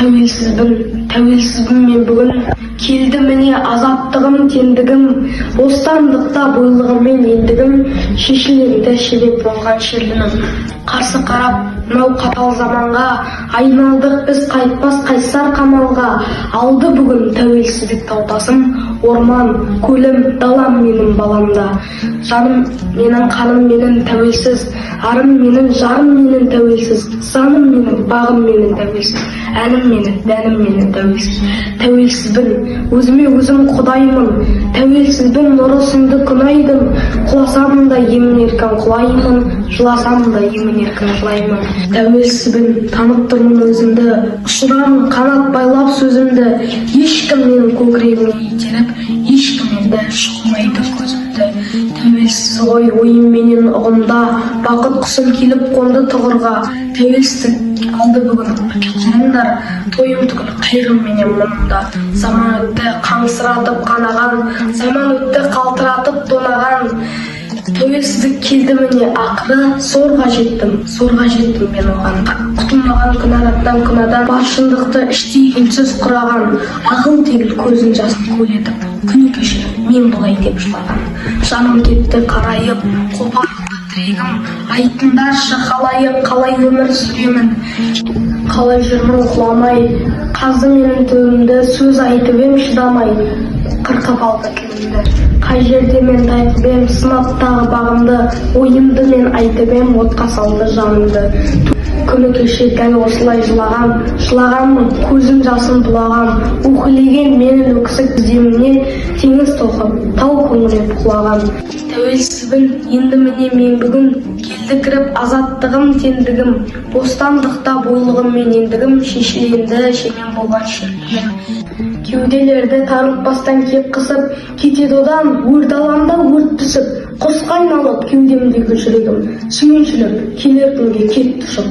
Тәуелсізбін мен бүгін, келді міне азаттығым, тендігім, бостандықта бойлығымен ендігім, шешіледі шелек болған шерлінің. Қарсы қарап, мынау қатал заманға, айналдық біз қайтпас қайсар қамалға, алды бүгін тәуелсіздік таутасым, орман, көлім, далам менің баламда. Жаным менің, қаным менің тәуелсіз, арым менің, жарым менің тәуелсіз, саным менің, бағым менің тәуелсіз, әнім менің, дәнім менің тәуелсіз. Тәуелсізбін, өзіме өзім құдаймын, тәуелсізбін, нұрысымды күнайдым, құласам да емін-еркін құлаймын, жыласам да емін-еркін жылаймын. Тәуелсізбін, танып тұрмын өзімді, ұшырамын қанат байлап сөзімді, ешкім менің көкірегіме итеріп, ешкім енді шұқымайды көзімді. Тәуелсіз ғой ойым менен ұғымда, бақыт құсым келіп қонды тұғырға. Тәуелсіздік алды бүгін құрыңдар, тойым түгіл қайғым менен мұнымда. Заман өтті қаңсыратып қанаған, заман өтті қалтыратып тонаған. Тәуелсіздік келді міне ақыры, зорға жеттім мен оған. Құтылмаған күнәдан, бар шындықты іштей үнсіз құраған, ағыл тегіл көзін жасын көлетіп, күні кеше мен болай деп жылаған. Жаным кетті қарайып, қопарылды тірегім, айтындаршы қалай өмір сүремін, қалай жүрмін құламай, қазды менің төбемді, сөз айтып ем шыдамай, қырқып алды тілімді. Қай жерде мен тайқып ем, сынаттағы бағымды, ойымды мен айтып ем, отқа салды жанымды. Күні кеше дәл осылай жылағанмын, көзім жасын бұлаған, ухілеген менің өксік демімнен теңіз толқып, тау көңілеп құлаған. Тәуелсізбін, енді міне мен бүгін, келді кіріп азаттығым, тендігім, бостандықта бойлығым мен ендігім, шешіленді шемен болған шерлігім. Кеуделерді тарылтпастан кеп қысып, кетеді одан өрт алаңда өрт түсіп, құсқа айналып кеудемдегі жүрегім, сүйіншіліп келер күнге кетті ұшып.